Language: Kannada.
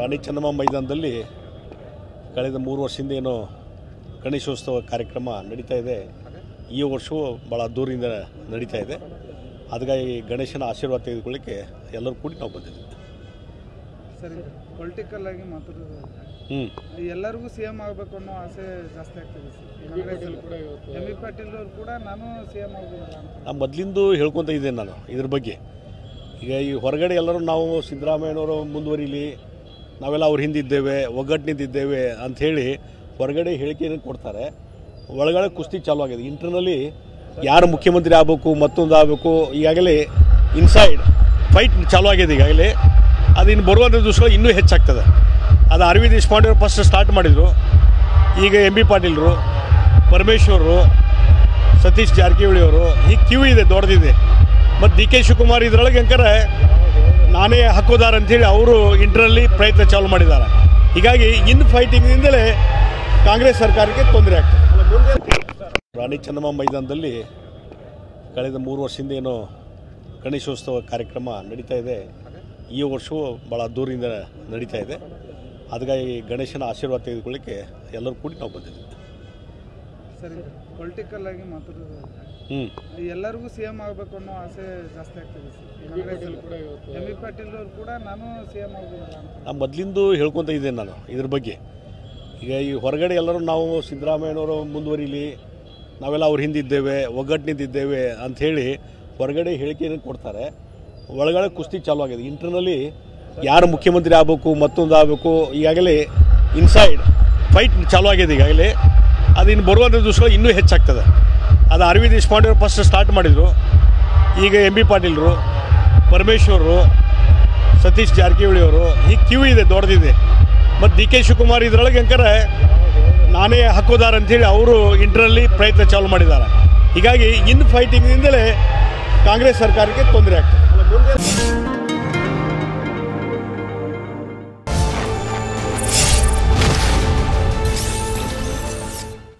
ರಾಣಿ ಚೆನ್ನಮ್ಮ ಮೈದಾನದಲ್ಲಿ ಕಳೆದ 3 ವರ್ಷದಿಂದ ಏನೋ ಗಣೇಶೋತ್ಸವ ಕಾರ್ಯಕ್ರಮ ನಡೀತಾ ಇದೆ. ಈ ವರ್ಷವೂ ಭಾಳ ಅದ್ದೂರಿಯಿಂದ ನಡೀತಾ ಇದೆ. ಅದಕ್ಕಾಗಿ ಗಣೇಶನ ಆಶೀರ್ವಾದ ತೆಗೆದುಕೊಳ್ಳಿಕ್ಕೆ ಎಲ್ಲರೂ ಕೂಡಿ ನಾವು ಬಂದಿದ್ದೀವಿ. ಸರಿ, ಪೊಲಿಟಿಕಲ್ ಆಗಿ ಮಾತಾಡೋದು ಎಲ್ಲರಿಗೂ ಸಿಎಂ ಆಗಬೇಕು ಅನ್ನೋ ಆಸೆ ಜಾಸ್ತಿ ಆಗ್ತಿದೆ. ಎಂ ಬಿ ಪಾಟೀಲ್ ಅವರು ಕೂಡ ನಾನು ಸಿಎಂ ಆಗಬಹುದು ಅಂತ ಮೊದಲಿಂದು ಹೇಳ್ಕೊತ ಇದ್ದೇನೆ ನಾನು ಇದ್ರ ಬಗ್ಗೆ. ಈಗ ಈ ಹೊರಗಡೆ ಎಲ್ಲರೂ ನಾವು ಸಿದ್ದರಾಮಯ್ಯನವರು ಮುಂದುವರಿಲಿ, ನಾವೆಲ್ಲ ಅವ್ರ ಹಿಂದಿದ್ದೇವೆ, ಒಗ್ಗಟ್ಟಿನಿದ್ದೇವೆ ಅಂಥೇಳಿ ಹೊರಗಡೆ ಹೇಳಿಕೆಯನ್ನು ಕೊಡ್ತಾರೆ. ಒಳಗಡೆ ಕುಸ್ತಿ ಚಾಲೂ ಆಗಿದೆ. ಇಂಟರ್ನಲ್ಲಿ ಯಾರು ಮುಖ್ಯಮಂತ್ರಿ ಆಗಬೇಕು, ಮತ್ತೊಂದು ಆಗಬೇಕು, ಈಗಾಗಲೇ ಇನ್ಸೈಡ್ ಫೈಟ್ ಚಾಲೂ ಆಗಿದೆ ಈಗಾಗಲೇ. ಅದು ಇನ್ನು ಬರುವಂಥ ದಿವಸಗಳು ಇನ್ನೂ ಹೆಚ್ಚಾಗ್ತದೆ. ಅದು ಅರವಿಂದ್ ದೇಶಪಾಂಡೆ ಅವರು ಫಸ್ಟ್ ಸ್ಟಾರ್ಟ್ ಮಾಡಿದರು. ಈಗ ಎಂ ಬಿ ಪಾಟೀಲರು, ಪರಮೇಶ್ವರರು, ಸತೀಶ್ ಜಾರಕಿಹೊಳಿ ಅವರು, ಈ ಕ್ಯೂ ಇದೆ, ದೊಡ್ಡದಿದೆ. ಮತ್ತು ಡಿ ಕೆ ಶಿವಕುಮಾರ್ ಇದರೊಳಗೆ ಅಂಕರೆ ನಾನೇ ಹಕ್ಕೋದಾರ ಅಂಥೇಳಿ ಅವರು ಇಂಟರ್ನಲ್ಲಿ ಪ್ರಯತ್ನ ಚಾಲೂ ಮಾಡಿದ್ದಾರೆ. ಹೀಗಾಗಿ ಇನ್ ಫೈಟಿಂಗ್ನಿಂದಲೇ ಕಾಂಗ್ರೆಸ್ ಸರ್ಕಾರಕ್ಕೆ ತೊಂದರೆ ಆಗ್ತದೆ. ರಾಣಿ ಚೆನ್ನಮ್ಮ ಮೈದಾನದಲ್ಲಿ ಕಳೆದ 3 ವರ್ಷದಿಂದ ಏನೋ ಗಣೇಶೋತ್ಸವ ಕಾರ್ಯಕ್ರಮ ನಡೀತಾ ಇದೆ. ಈ ವರ್ಷವೂ ಭಾಳ ಅದ್ದೂರಿಯಿಂದ ನಡೀತಾ ಇದೆ. ಅದಕ್ಕಾಗಿ ಗಣೇಶನ ಆಶೀರ್ವಾದ ತೆಗೆದುಕೊಳ್ಳಿಕ್ಕೆ ಎಲ್ಲರೂ ಕೂಡಿ ನಾವು ಬಂದಿದ್ದೀವಿ. ಸರಿ, ಪೊಲಿಟಿಕಲ್ ಆಗಿ ಮಾತಾಡೋದು ಎಲ್ಲರಿಗೂ ಸಿಎಂ ಆಗಬೇಕು ಅನ್ನೋ ಆಸೆ ಜಾಸ್ತಿ ಆಗ್ತಿದೆ. ಎಂ ಬಿ ಪಾಟೀಲ್ ಅವರು ಕೂಡ ನಾನು ಸಿಎಂ ಆಗಬಹುದು ಅಂತ ಮೊದಲಿಂದು ಹೇಳ್ಕೊತ ಇದ್ದೇನೆ ನಾನು ಇದ್ರ ಬಗ್ಗೆ. ಈಗ ಈ ಹೊರಗಡೆ ಎಲ್ಲರೂ ನಾವು ಸಿದ್ದರಾಮಯ್ಯನವರು ಮುಂದುವರಿಲಿ, ನಾವೆಲ್ಲ ಅವ್ರ ಹಿಂದಿದ್ದೇವೆ, ಒಗ್ಗಟ್ಟಿನಿದ್ದೇವೆ ಅಂಥೇಳಿ ಹೊರಗಡೆ ಹೇಳಿಕೆಯನ್ನು ಕೊಡ್ತಾರೆ. ಒಳಗಡೆ ಕುಸ್ತಿ ಚಾಲೂ ಆಗಿದೆ. ಇಂಟರ್ನಲ್ಲಿ ಯಾರು ಮುಖ್ಯಮಂತ್ರಿ ಆಗಬೇಕು, ಮತ್ತೊಂದು ಆಗಬೇಕು, ಈಗಾಗಲೇ ಇನ್ಸೈಡ್ ಫೈಟ್ ಚಾಲೂ ಆಗಿದೆ ಈಗಾಗಲೇ. ಅದು ಇನ್ನು ಬರುವಂಥ ದಿವಸಗಳು ಇನ್ನೂ ಹೆಚ್ಚಾಗ್ತದೆ. ಅದು ಅರವಿಂದ್ ದೇಶಪಾಂಡೆ ಅವರು ಫಸ್ಟ್ ಸ್ಟಾರ್ಟ್ ಮಾಡಿದರು. ಈಗ ಎಂ ಬಿ ಪಾಟೀಲರು, ಪರಮೇಶ್ವರರು, ಸತೀಶ್ ಜಾರಕಿಹೊಳಿ ಅವರು, ಈ ಕ್ಯೂ ಇದೆ, ದೊಡ್ಡದಿದೆ. ಮತ್ತು ಡಿ ಕೆ ಶಿವಕುಮಾರ್ ಇದರೊಳಗೆ ಅಂಕರೆ ನಾನೇ ಹಕ್ಕೋದಾರ ಅಂಥೇಳಿ ಅವರು ಇಂಟರ್ನಲ್ಲಿ ಪ್ರಯತ್ನ ಚಾಲೂ ಮಾಡಿದ್ದಾರೆ. ಹೀಗಾಗಿ ಇನ್ ಫೈಟಿಂಗ್ನಿಂದಲೇ ಕಾಂಗ್ರೆಸ್ ಸರ್ಕಾರಕ್ಕೆ ತೊಂದರೆ ಆಗ್ತದೆ.